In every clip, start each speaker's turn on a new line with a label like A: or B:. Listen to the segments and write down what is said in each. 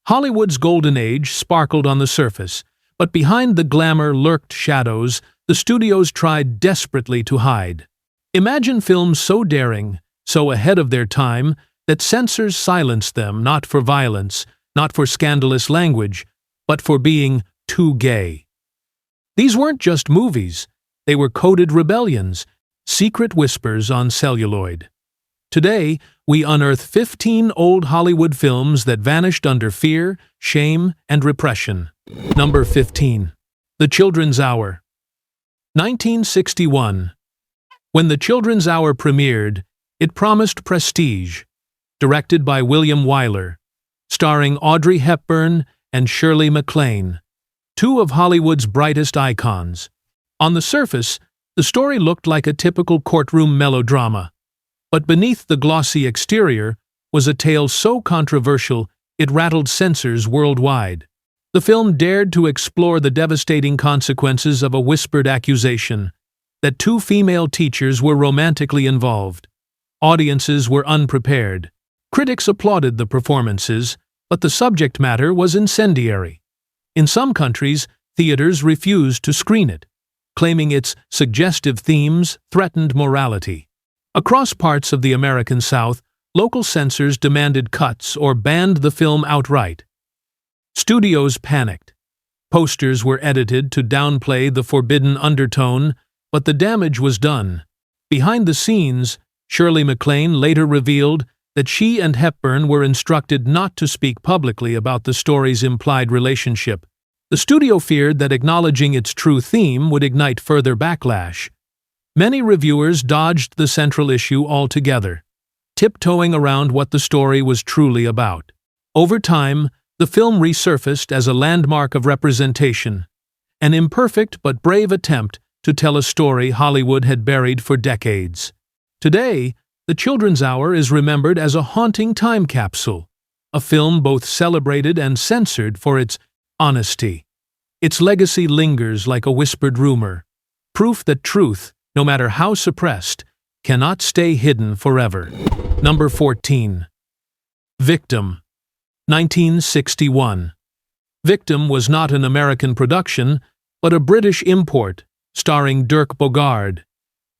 A: Hollywood's golden age sparkled on the surface, but behind the glamour lurked shadows the studios tried desperately to hide. Imagine films so daring, so ahead of their time, that censors silenced them not for violence, not for scandalous language, but for being too gay. These weren't just movies, they were coded rebellions, secret whispers on celluloid. Today, we unearth 15 old Hollywood films that vanished under fear, shame, and repression. Number 15. The Children's Hour. 1961. When The Children's Hour premiered, it promised prestige. Directed by William Wyler, starring Audrey Hepburn and Shirley MacLaine, two of Hollywood's brightest icons. On the surface, the story looked like a typical courtroom melodrama. But beneath the glossy exterior was a tale so controversial it rattled censors worldwide. The film dared to explore the devastating consequences of a whispered accusation that two female teachers were romantically involved. Audiences were unprepared. Critics applauded the performances, but the subject matter was incendiary. In some countries, theaters refused to screen it, claiming its suggestive themes threatened morality. Across parts of the American South, local censors demanded cuts or banned the film outright. Studios panicked. Posters were edited to downplay the forbidden undertone, but the damage was done. Behind the scenes, Shirley MacLaine later revealed that she and Hepburn were instructed not to speak publicly about the story's implied relationship. The studio feared that acknowledging its true theme would ignite further backlash. Many reviewers dodged the central issue altogether, tiptoeing around what the story was truly about. Over time, the film resurfaced as a landmark of representation, an imperfect but brave attempt to tell a story Hollywood had buried for decades. Today, The Children's Hour is remembered as a haunting time capsule, a film both celebrated and censored for its honesty. Its legacy lingers like a whispered rumor, proof that truth, no matter how suppressed, cannot stay hidden forever. Number 14. Victim. 1961. Victim was not an American production, but a British import, starring Dirk Bogarde,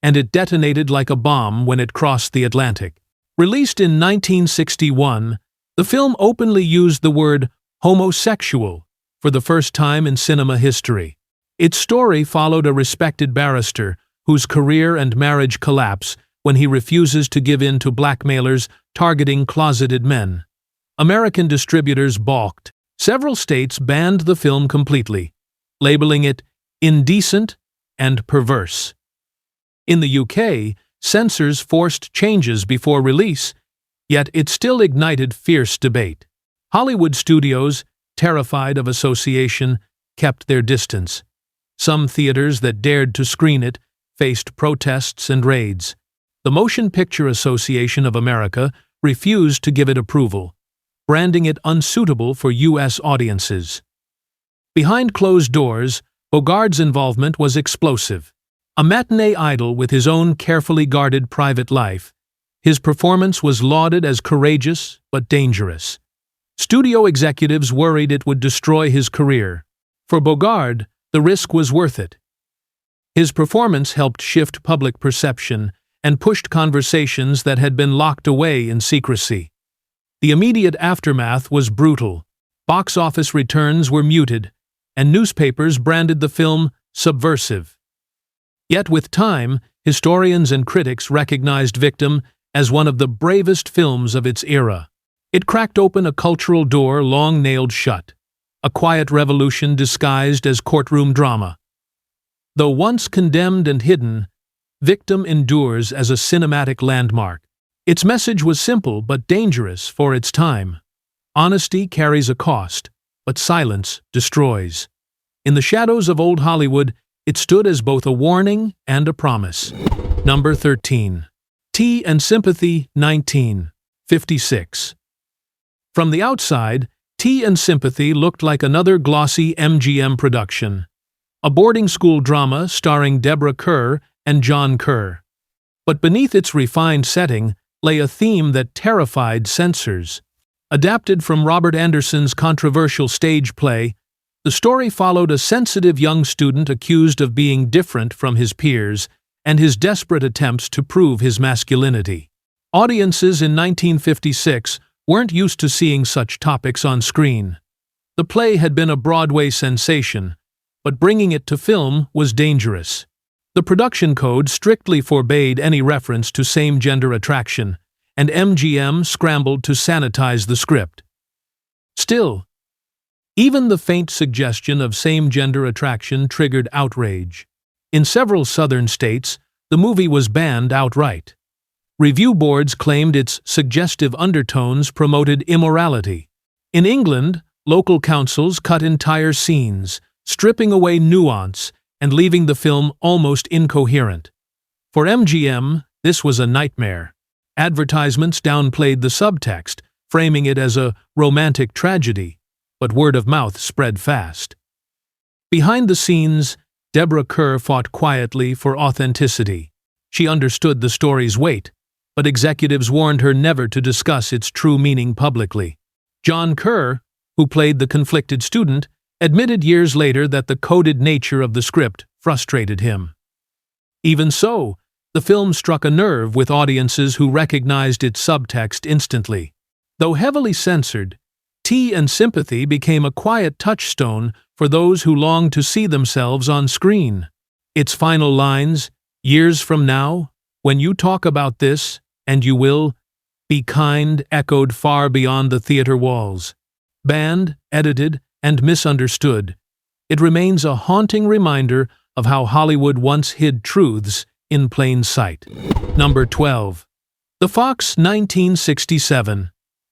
A: and it detonated like a bomb when it crossed the Atlantic. Released in 1961, the film openly used the word homosexual for the first time in cinema history. Its story followed a respected barrister whose career and marriage collapse when he refuses to give in to blackmailers targeting closeted men. American distributors balked. Several states banned the film completely, labeling it indecent and perverse. In the UK, censors forced changes before release, yet it still ignited fierce debate. Hollywood studios, terrified of association, kept their distance. Some theaters that dared to screen it faced protests and raids. The Motion Picture Association of America refused to give it approval, branding it unsuitable for U.S. audiences. Behind closed doors, Bogarde's involvement was explosive. A matinee idol with his own carefully guarded private life, his performance was lauded as courageous but dangerous. Studio executives worried it would destroy his career. For Bogarde, the risk was worth it. His performance helped shift public perception and pushed conversations that had been locked away in secrecy. The immediate aftermath was brutal. Box office returns were muted, and newspapers branded the film subversive. Yet with time, historians and critics recognized Victim as one of the bravest films of its era. It cracked open a cultural door long nailed shut, a quiet revolution disguised as courtroom drama. Though once condemned and hidden, Victim endures as a cinematic landmark. Its message was simple but dangerous for its time. Honesty carries a cost, but silence destroys. In the shadows of old Hollywood, it stood as both a warning and a promise. Number 13. Tea and Sympathy, 1956. From the outside, Tea and Sympathy looked like another glossy MGM production, a boarding school drama starring Deborah Kerr and John Kerr. But beneath its refined setting lay a theme that terrified censors: Adapted from Robert Anderson's controversial stage play, the story followed a sensitive young student accused of being different from his peers and his desperate attempts to prove his masculinity. Audiences in 1956 weren't used to seeing such topics on screen. The play had been a Broadway sensation, but bringing it to film was dangerous. The production code strictly forbade any reference to same-gender attraction, and MGM scrambled to sanitize the script. Still, even the faint suggestion of same-gender attraction triggered outrage. In several southern states, the movie was banned outright. Review boards claimed its suggestive undertones promoted immorality. In England, local councils cut entire scenes, stripping away nuance and leaving the film almost incoherent. For MGM, this was a nightmare. Advertisements downplayed the subtext, framing it as a romantic tragedy, but word of mouth spread fast. Behind the scenes, Deborah Kerr fought quietly for authenticity. She understood the story's weight, but executives warned her never to discuss its true meaning publicly. John Kerr, who played the conflicted student, admitted years later that the coded nature of the script frustrated him. Even so, the film struck a nerve with audiences who recognized its subtext instantly. Though heavily censored, Tea and Sympathy became a quiet touchstone for those who longed to see themselves on screen. Its final lines, "Years from now, when you talk about this, and you will, be kind," echoed far beyond the theater walls. Banned, edited, and misunderstood, it remains a haunting reminder of how Hollywood once hid truths in plain sight. Number 12. The Fox, 1967.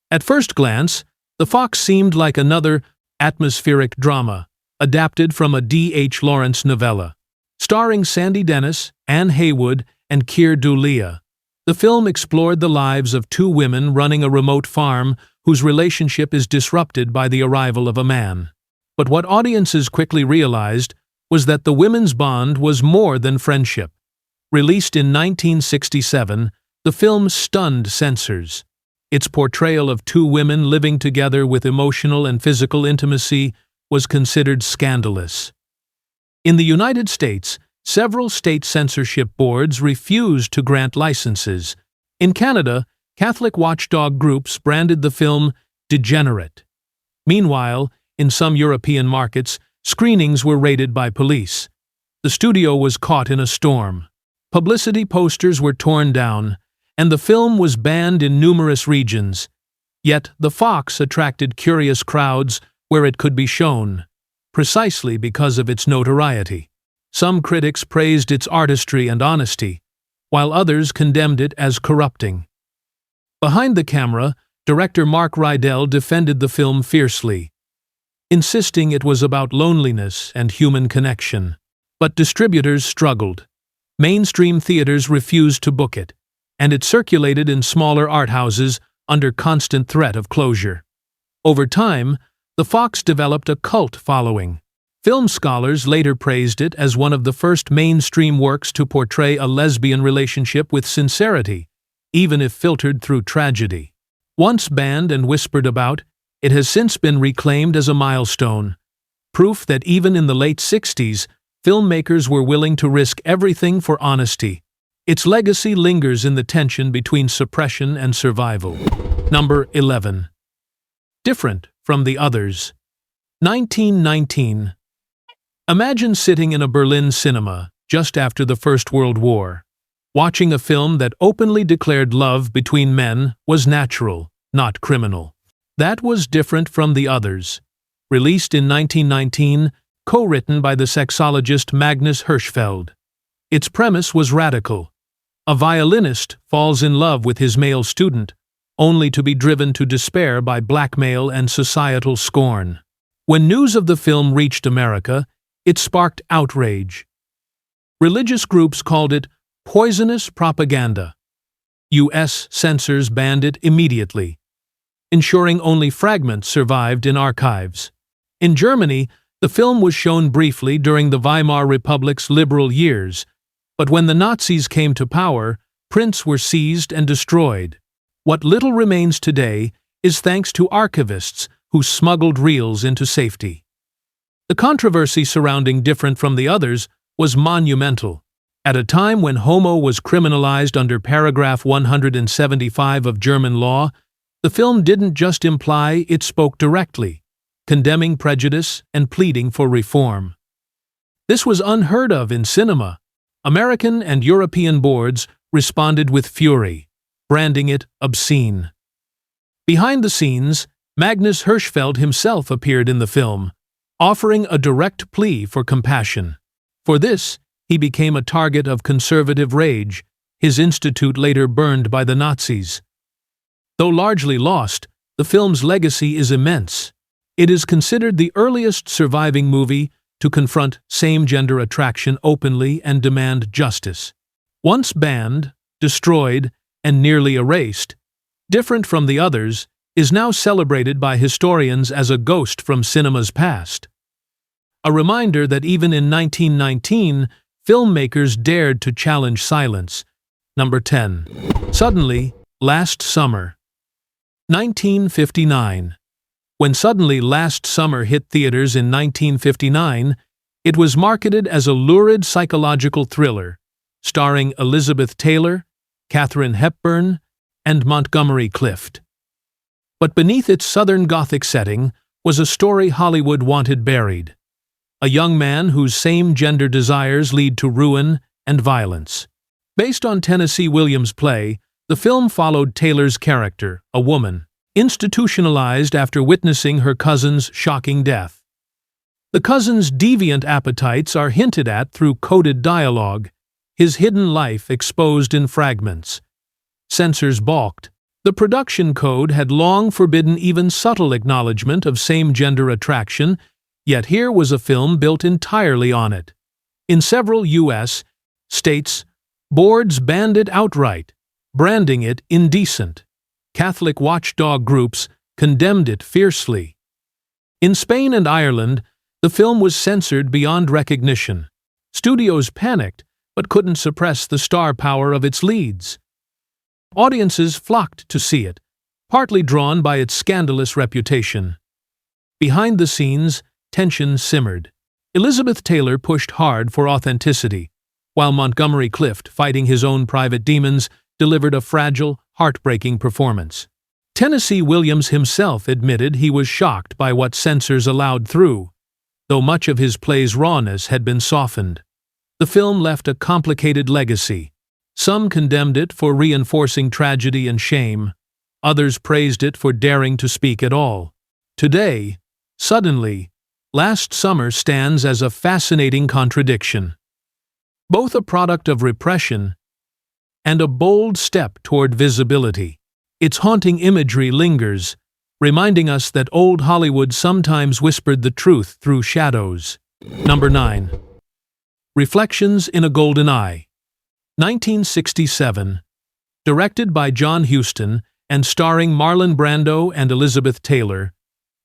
A: At first glance, The Fox seemed like another atmospheric drama, adapted from a D.H. Lawrence novella. Starring Sandy Dennis, Anne Haywood, and Keir Dullea, the film explored the lives of two women running a remote farm whose relationship is disrupted by the arrival of a man. But what audiences quickly realized was that the women's bond was more than friendship. Released in 1967, the film stunned censors. Its portrayal of two women living together with emotional and physical intimacy was considered scandalous. In the United States, several state censorship boards refused to grant licenses. In Canada, Catholic watchdog groups branded the film degenerate. Meanwhile, in some European markets, screenings were raided by police. The studio was caught in a storm. Publicity posters were torn down, and the film was banned in numerous regions. Yet the Fox attracted curious crowds where it could be shown, precisely because of its notoriety. Some critics praised its artistry and honesty, while others condemned it as corrupting. Behind the camera, director Mark Rydell defended the film fiercely, insisting it was about loneliness and human connection. But distributors struggled. Mainstream theaters refused to book it, and it circulated in smaller art houses under constant threat of closure. Over time, The Fox developed a cult following. Film scholars later praised it as one of the first mainstream works to portray a lesbian relationship with sincerity, even if filtered through tragedy. Once banned and whispered about, it has since been reclaimed as a milestone, proof that even in the late 60s, filmmakers were willing to risk everything for honesty. Its legacy lingers in the tension between suppression and survival. Number 11. Different from the others. 1919. Imagine sitting in a Berlin cinema just after the First World War. Watching a film that openly declared love between men was natural, not criminal. That was Different from the Others. Released in 1919, co-written by the sexologist Magnus Hirschfeld. Its premise was radical. A violinist falls in love with his male student, only to be driven to despair by blackmail and societal scorn. When news of the film reached America, it sparked outrage. Religious groups called it poisonous propaganda. U.S. censors banned it immediately, ensuring only fragments survived in archives. In Germany, the film was shown briefly during the Weimar Republic's liberal years, but when the Nazis came to power, prints were seized and destroyed. What little remains today is thanks to archivists who smuggled reels into safety. The controversy surrounding Different from the Others was monumental. At a time when homo was criminalized under paragraph 175 of German law, the film didn't just imply, it spoke directly, condemning prejudice and pleading for reform. This was unheard of in cinema. American and European boards responded with fury, branding it obscene. Behind the scenes, Magnus Hirschfeld himself appeared in the film, offering a direct plea for compassion. For this, he became a target of conservative rage, his institute later burned by the Nazis. Though largely lost, the film's legacy is immense. It is considered the earliest surviving movie to confront same-gender attraction openly and demand justice. Once banned, destroyed, and nearly erased, Different from the Others is now celebrated by historians as a ghost from cinema's past. A reminder that even in 1919, filmmakers dared to challenge silence. Number 10. Suddenly, Last Summer. 1959. When Suddenly Last Summer hit theaters in 1959, it was marketed as a lurid psychological thriller, starring Elizabeth Taylor, Katharine Hepburn, and Montgomery Clift. But beneath its Southern Gothic setting was a story Hollywood wanted buried. A young man whose same-gender desires lead to ruin and violence. Based on Tennessee Williams' play, the film followed Taylor's character, a woman, institutionalized after witnessing her cousin's shocking death. The cousin's deviant appetites are hinted at through coded dialogue, his hidden life exposed in fragments. Censors balked. The production code had long forbidden even subtle acknowledgement of same-gender attraction, yet here was a film built entirely on it. In several U.S. states, boards banned it outright, branding it indecent. Catholic watchdog groups condemned it fiercely. In Spain and Ireland, the film was censored beyond recognition. Studios panicked, but couldn't suppress the star power of its leads. Audiences flocked to see it, partly drawn by its scandalous reputation. Behind the scenes, tension simmered. Elizabeth Taylor pushed hard for authenticity, while Montgomery Clift, fighting his own private demons, delivered a fragile, heartbreaking performance. Tennessee Williams himself admitted he was shocked by what censors allowed through, though much of his play's rawness had been softened. The film left a complicated legacy. Some condemned it for reinforcing tragedy and shame. Others praised it for daring to speak at all. Today, Suddenly, Last Summer stands as a fascinating contradiction. Both a product of repression and a bold step toward visibility. Its haunting imagery lingers, reminding us that old Hollywood sometimes whispered the truth through shadows. Number 9. Reflections in a Golden Eye. 1967. Directed by John Huston and starring Marlon Brando and Elizabeth Taylor,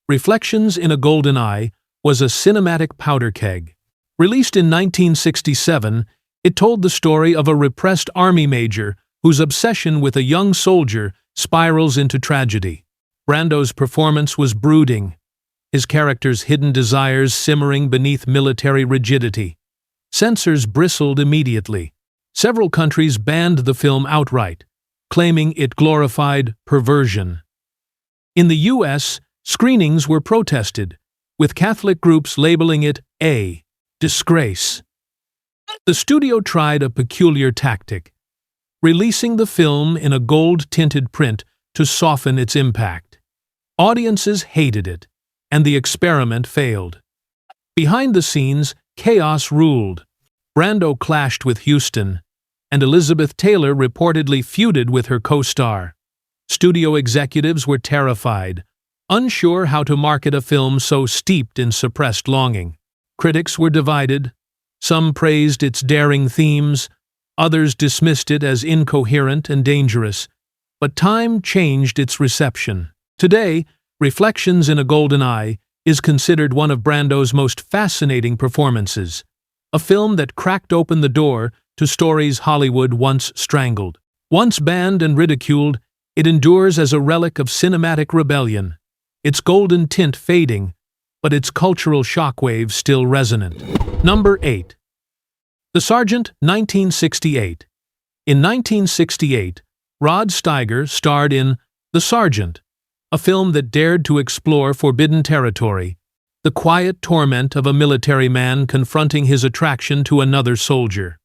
A: Reflections in a Golden Eye was a cinematic powder keg. Released in 1967, it told the story of a repressed army major whose obsession with a young soldier spirals into tragedy. Brando's performance was brooding, his character's hidden desires simmering beneath military rigidity. Censors bristled immediately. Several countries banned the film outright, claiming it glorified perversion. In the U.S., screenings were protested, with Catholic groups labeling it a disgrace. The studio tried a peculiar tactic, releasing the film in a gold-tinted print to soften its impact. Audiences hated it, and the experiment failed. Behind the scenes, chaos ruled. Brando clashed with Huston, and Elizabeth Taylor reportedly feuded with her co-star. Studio executives were terrified, unsure how to market a film so steeped in suppressed longing. Critics were divided. Some praised its daring themes, others dismissed it as incoherent and dangerous. But time changed its reception. Today, Reflections in a Golden Eye is considered one of Brando's most fascinating performances, a film that cracked open the door to stories Hollywood once strangled. Once banned and ridiculed, It endures as a relic of cinematic rebellion, its golden tint fading, but its cultural shockwaves still resonant. Number 8. The Sergeant, 1968. In 1968, Rod Steiger starred in The Sergeant, a film that dared to explore forbidden territory, the quiet torment of a military man confronting his attraction to another soldier.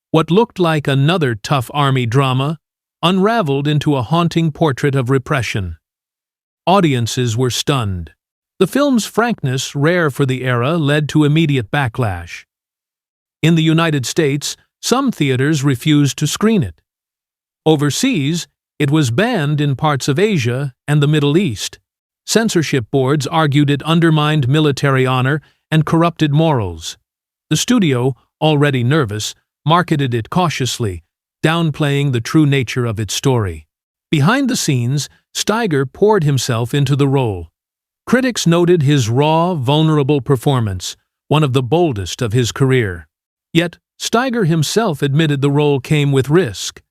A: What looked like another tough army drama unraveled into a haunting portrait of repression. Audiences were stunned. The film's frankness, rare for the era, led to immediate backlash. In the United States, some theaters refused to screen it. Overseas, it was banned in parts of Asia and the Middle East. Censorship boards argued it undermined military honor and corrupted morals. The studio, already nervous, marketed it cautiously, downplaying the true nature of its story. Behind the scenes, Steiger poured himself into the role. Critics noted his raw, vulnerable performance, one of the boldest of his career. Yet, Steiger himself admitted the role came with risk.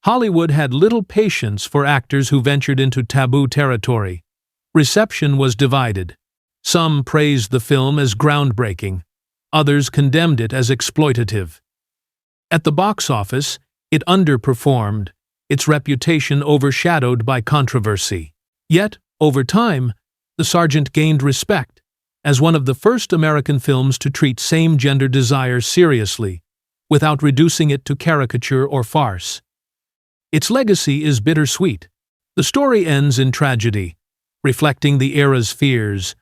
A: Hollywood had little patience for actors who ventured into taboo territory. Reception was divided. Some praised the film as groundbreaking. Others condemned it as exploitative. At the box office, it underperformed, its reputation overshadowed by controversy. Yet, over time, The Sergeant gained respect as one of the first American films to treat same-gender desire seriously, without reducing it to caricature or farce. Its legacy is bittersweet. The story ends in tragedy, reflecting the era's fears,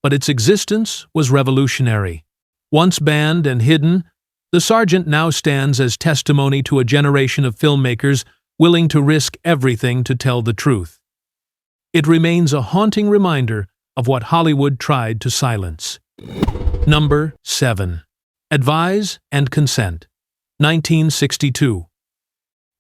A: but its existence was revolutionary. Once banned and hidden, The Sergeant now stands as testimony to a generation of filmmakers willing to risk everything to tell the truth. It remains a haunting reminder of what Hollywood tried to silence. Number 7. Advise and Consent, 1962.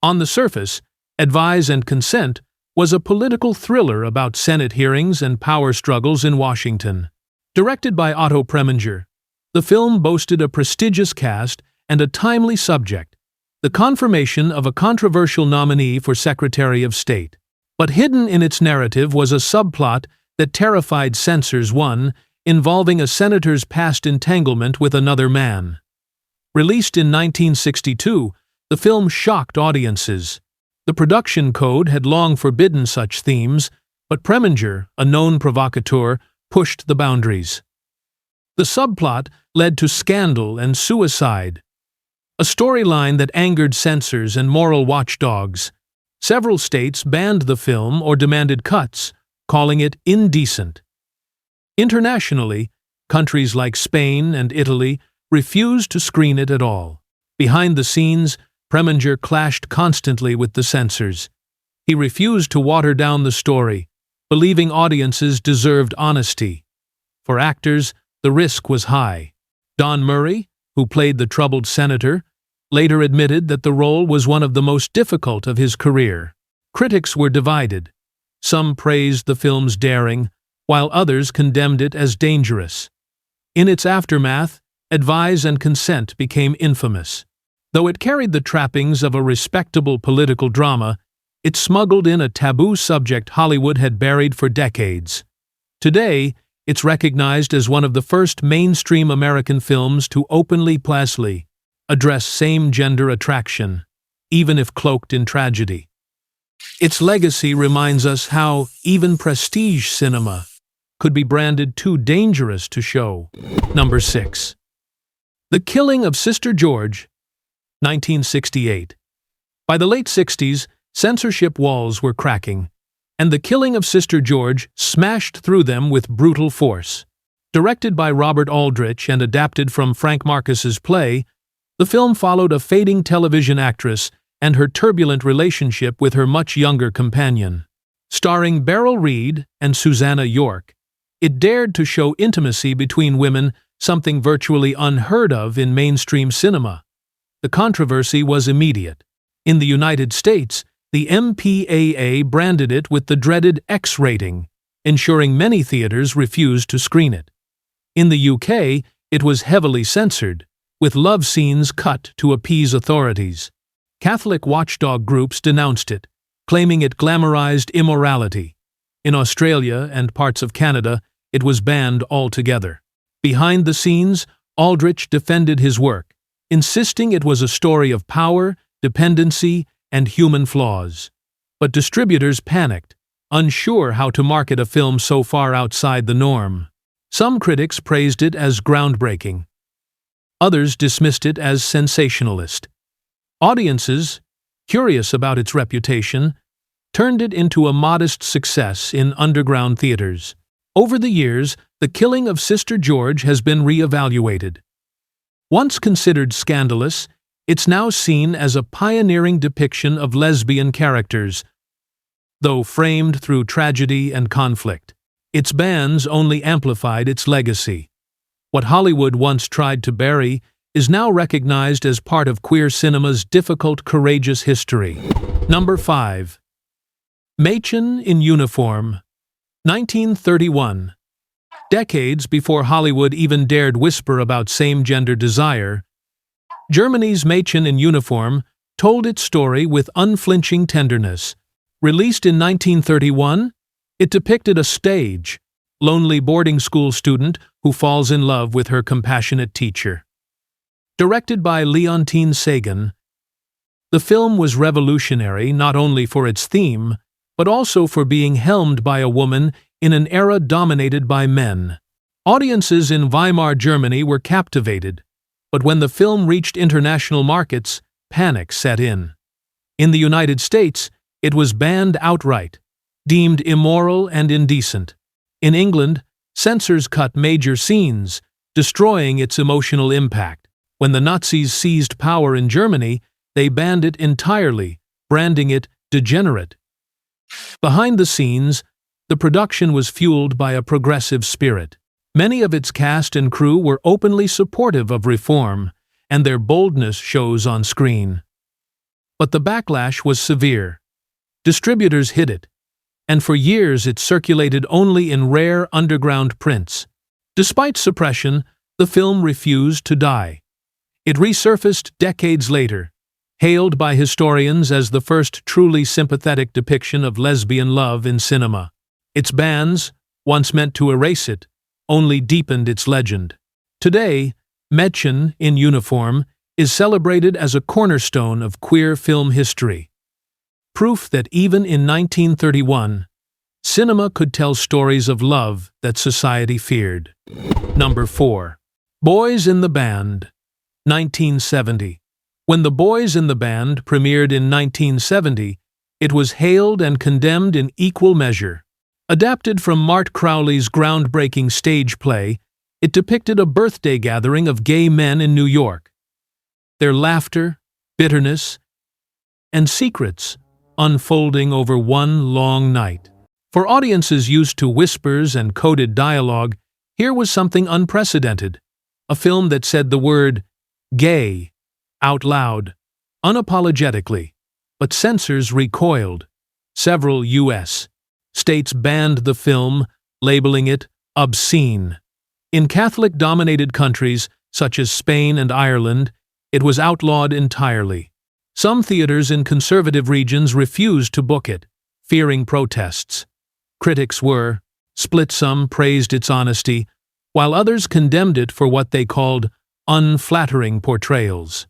A: On the surface, Advise and Consent was a political thriller about Senate hearings and power struggles in Washington. Directed by Otto Preminger, the film boasted a prestigious cast and a timely subject, the confirmation of a controversial nominee for Secretary of State. But hidden in its narrative was a subplot that terrified censors, one involving a senator's past entanglement with another man. Released in 1962, the film shocked audiences. The production code had long forbidden such themes, but Preminger, a known provocateur, pushed the boundaries. The subplot led to scandal and suicide, a storyline that angered censors and moral watchdogs. Several states banned the film or demanded cuts, calling it indecent. Internationally, countries like Spain and Italy refused to screen it at all. Behind the scenes, Preminger clashed constantly with the censors. He refused to water down the story, believing audiences deserved honesty. For actors, the risk was high. Don Murray, who played the troubled senator, later admitted that the role was one of the most difficult of his career. Critics were divided. Some praised the film's daring, while others condemned it as dangerous. In its aftermath, Advise and Consent became infamous. Though it carried the trappings of a respectable political drama, it smuggled in a taboo subject Hollywood had buried for decades. Today, it's recognized as one of the first mainstream American films to openly address same-gender attraction, even if cloaked in tragedy. Its legacy reminds us how even prestige cinema could be branded too dangerous to show. Number 6. The Killing of Sister George, 1968. By the late 60s, censorship walls were cracking, and The Killing of Sister George smashed through them with brutal force. Directed by Robert Aldrich and adapted from Frank Marcus's play, the film followed a fading television actress and her turbulent relationship with her much younger companion. Starring Beryl Reid and Susanna York, it dared to show intimacy between women, something virtually unheard of in mainstream cinema. The controversy was immediate. In the United States, the MPAA branded it with the dreaded X rating, ensuring many theaters refused to screen it. In the UK, it was heavily censored, with love scenes cut to appease authorities. Catholic watchdog groups denounced it, claiming it glamorized immorality. In Australia and parts of Canada, it was banned altogether. Behind the scenes, Aldrich defended his work, insisting it was a story of power, dependency, and human flaws. But distributors panicked, unsure how to market a film so far outside the norm. Some critics praised it as groundbreaking. Others dismissed it as sensationalist. Audiences, curious about its reputation, turned it into a modest success in underground theaters. Over the years, The Killing of Sister George has been re-evaluated. Once considered scandalous, it's now seen as a pioneering depiction of lesbian characters, though framed through tragedy and conflict. Its bans only amplified its legacy. What Hollywood once tried to bury is now recognized as part of queer cinema's difficult, courageous history. Number 5. Mädchen in Uniform, 1931. Decades before Hollywood even dared whisper about same-gender desire, Germany's Mädchen in Uniform told its story with unflinching tenderness. Released in 1931, it depicted a stage, lonely boarding school student who falls in love with her compassionate teacher. Directed by Leontine Sagan, the film was revolutionary not only for its theme, but also for being helmed by a woman in an era dominated by men. Audiences in Weimar Germany were captivated, but when the film reached international markets, panic set in. In the United States, it was banned outright, deemed immoral and indecent. In England, censors cut major scenes, destroying its emotional impact. When the Nazis seized power in Germany, they banned it entirely, branding it degenerate. Behind the scenes, the production was fueled by a progressive spirit. Many of its cast and crew were openly supportive of reform, and their boldness shows on screen. But the backlash was severe. Distributors hid it, and for years it circulated only in rare underground prints. Despite suppression, the film refused to die. It resurfaced decades later, hailed by historians as the first truly sympathetic depiction of lesbian love in cinema. Its bans, once meant to erase it, only deepened its legend. Today, Mädchen in Uniform is celebrated as a cornerstone of queer film history. Proof that even in 1931, cinema could tell stories of love that society feared. Number 4. Boys in the Band, 1970. When The Boys in the Band premiered in 1970, it was hailed and condemned in equal measure. Adapted from Mart Crowley's groundbreaking stage play, it depicted a birthday gathering of gay men in New York. Their laughter, bitterness, and secrets unfolding over one long night. For audiences used to whispers and coded dialogue, here was something unprecedented. A film that said the word gay out loud, unapologetically, but censors recoiled. Several U.S. states banned the film, labeling it obscene. In Catholic-dominated countries, such as Spain and Ireland, it was outlawed entirely. Some theaters in conservative regions refused to book it, fearing protests. Critics were split. Some praised its honesty, while others condemned it for what they called unflattering portrayals.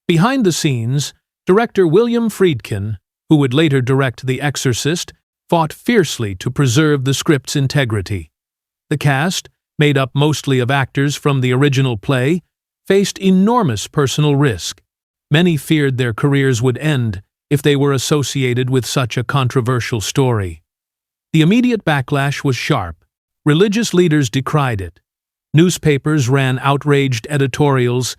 A: Behind the scenes, director William Friedkin, who would later direct The Exorcist, fought fiercely to preserve the script's integrity. The cast, made up mostly of actors from the original play, faced enormous personal risk. Many feared their careers would end if they were associated with such a controversial story. The immediate backlash was sharp. Religious leaders decried it. Newspapers ran outraged editorials,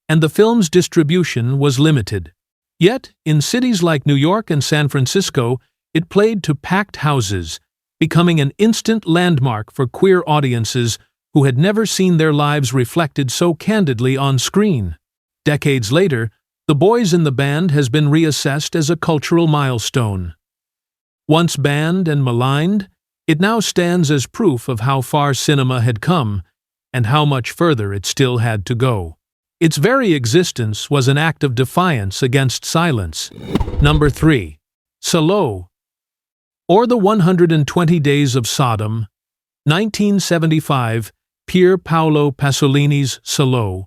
A: and the film's distribution was limited. Yet, in cities like New York and San Francisco, it played to packed houses, becoming an instant landmark for queer audiences who had never seen their lives reflected so candidly on screen. Decades later, The Boys in the Band has been reassessed as a cultural milestone. Once banned and maligned, it now stands as proof of how far cinema had come and how much further it still had to go. Its very existence was an act of defiance against silence. Number 3. Salò, or The 120 Days of Sodom, 1975, Pier Paolo Pasolini's Salò,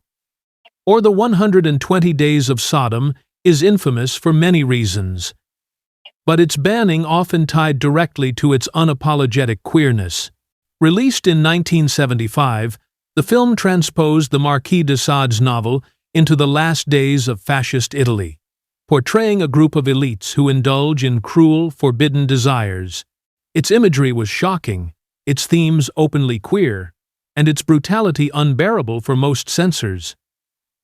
A: or The 120 Days of Sodom is infamous for many reasons, but its banning often tied directly to its unapologetic queerness. Released in 1975, the film transposed the Marquis de Sade's novel into the last days of fascist Italy, portraying a group of elites who indulge in cruel, forbidden desires. Its imagery was shocking, its themes openly queer, and its brutality unbearable for most censors.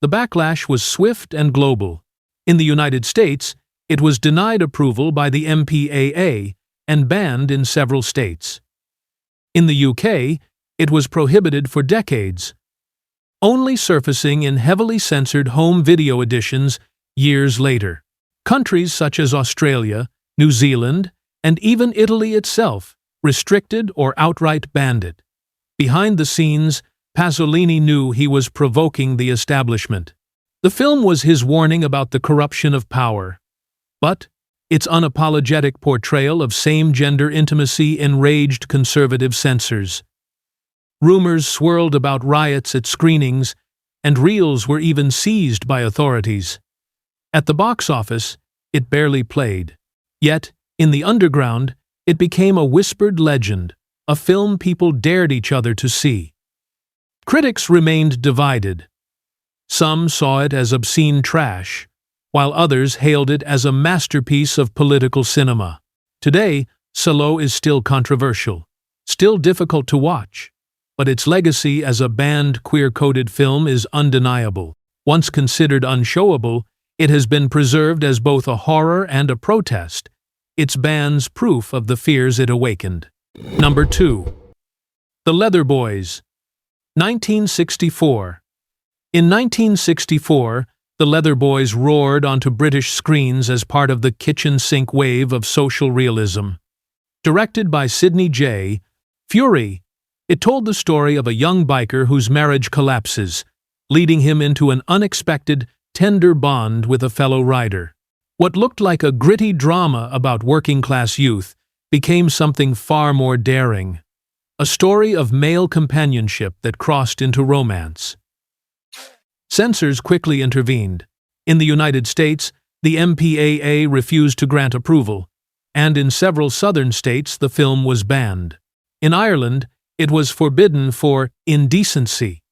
A: The backlash was swift and global. In the United States, it was denied approval by the MPAA and banned in several states. In the UK, it was prohibited for decades, only surfacing in heavily censored home video editions years later. Countries such as Australia, New Zealand, and even Italy itself restricted or outright banned it. Behind the scenes, Pasolini knew he was provoking the establishment. The film was his warning about the corruption of power, but its unapologetic portrayal of same-gender intimacy enraged conservative censors. Rumors swirled about riots at screenings, and reels were even seized by authorities. At the box office, it barely played. Yet, in the underground, it became a whispered legend, a film people dared each other to see. Critics remained divided. Some saw it as obscene trash, while others hailed it as a masterpiece of political cinema. Today, Salò is still controversial, still difficult to watch, but its legacy as a banned queer-coded film is undeniable. Once considered unshowable, it has been preserved as both a horror and a protest, its ban's proof of the fears it awakened. Number 2. The Leather Boys, 1964. In 1964, The Leather Boys roared onto British screens as part of the kitchen sink wave of social realism. Directed by Sidney J. Furie, it told the story of a young biker whose marriage collapses, leading him into an unexpected, tender bond with a fellow rider. What looked like a gritty drama about working-class youth became something far more daring, a story of male companionship that crossed into romance. Censors quickly intervened. In the United States, the MPAA refused to grant approval, and in several southern states the film was banned. In Ireland, it was forbidden for indecency.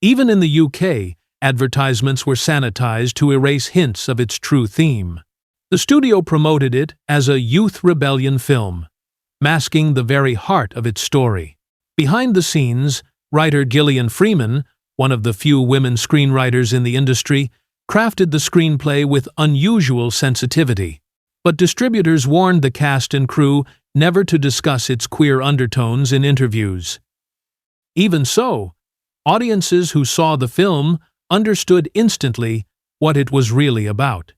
A: Even in the UK, advertisements were sanitized to erase hints of its true theme. The studio promoted it as a youth rebellion film, masking the very heart of its story. Behind the scenes, writer Gillian Freeman, one of the few women screenwriters in the industry, crafted the screenplay with unusual sensitivity. But distributors warned the cast and crew never to discuss its queer undertones in interviews. Even so, audiences who saw the film understood instantly what it was really about.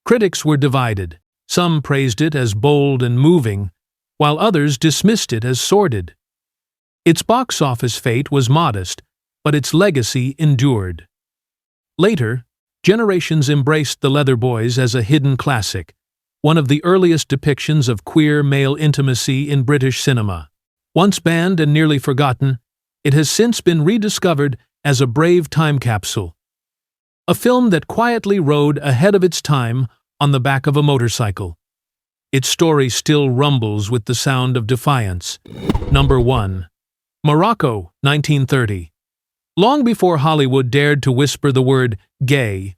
A: Critics were divided. Some praised it as bold and moving, while others dismissed it as sordid. Its box office fate was modest, but its legacy endured. Later, generations embraced The Leather Boys as a hidden classic, one of the earliest depictions of queer male intimacy in British cinema. Once banned and nearly forgotten, it has since been rediscovered as a brave time capsule. A film that quietly rode ahead of its time on the back of a motorcycle. Its story still rumbles with the sound of defiance. Number 1. Morocco, 1930. Long before Hollywood dared to whisper the word gay,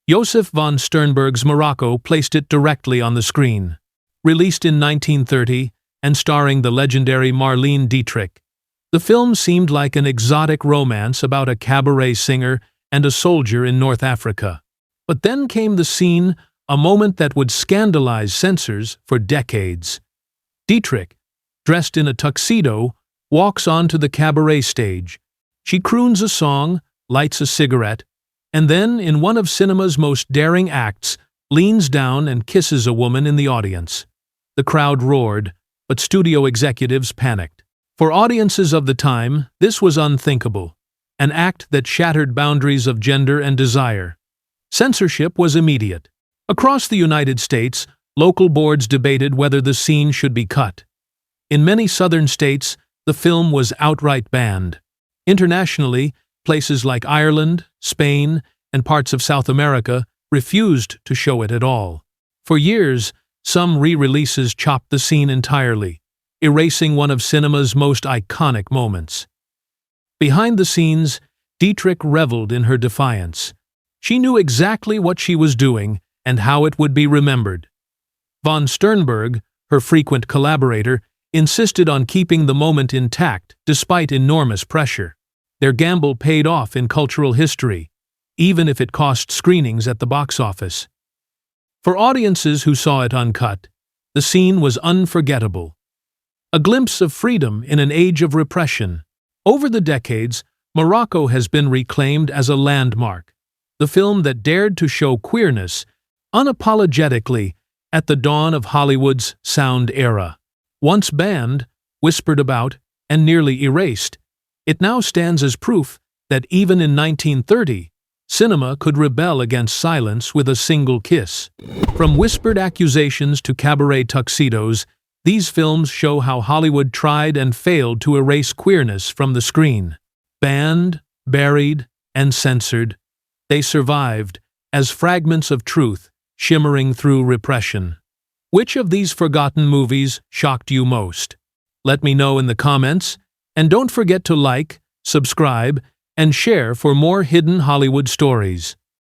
A: Josef von Sternberg's Morocco placed it directly on the screen. Released in 1930 and starring the legendary Marlene Dietrich, the film seemed like an exotic romance about a cabaret singer and a soldier in North Africa. But then came the scene, a moment that would scandalize censors for decades. Dietrich, dressed in a tuxedo, walks onto the cabaret stage. She croons a song, lights a cigarette, and then, in one of cinema's most daring acts, leans down and kisses a woman in the audience. The crowd roared, but studio executives panicked. For audiences of the time, this was unthinkable, an act that shattered boundaries of gender and desire. Censorship was immediate. Across the United States, Local boards debated whether the scene should be cut. In many southern states, the film was outright banned. Internationally, places like Ireland, Spain, and parts of South America refused to show it at all. For years, some re-releases chopped the scene entirely, erasing one of cinema's most iconic moments. Behind the scenes, Dietrich reveled in her defiance. She knew exactly what she was doing and how it would be remembered. Von Sternberg, her frequent collaborator, insisted on keeping the moment intact despite enormous pressure. Their gamble paid off in cultural history, even if it cost screenings at the box office. For audiences who saw it uncut, the scene was unforgettable. A glimpse of freedom in an age of repression. Over the decades, Morocco has been reclaimed as a landmark, the film that dared to show queerness unapologetically at the dawn of Hollywood's sound era. Once banned, whispered about, and nearly erased, it now stands as proof that even in 1930, cinema could rebel against silence with a single kiss. From whispered accusations to cabaret tuxedos, these films show how Hollywood tried and failed to erase queerness from the screen. Banned, buried, and censored, they survived as fragments of truth shimmering through repression. Which of these forgotten movies shocked you most? Let me know in the comments, and don't forget to like, subscribe, and share for more hidden Hollywood stories.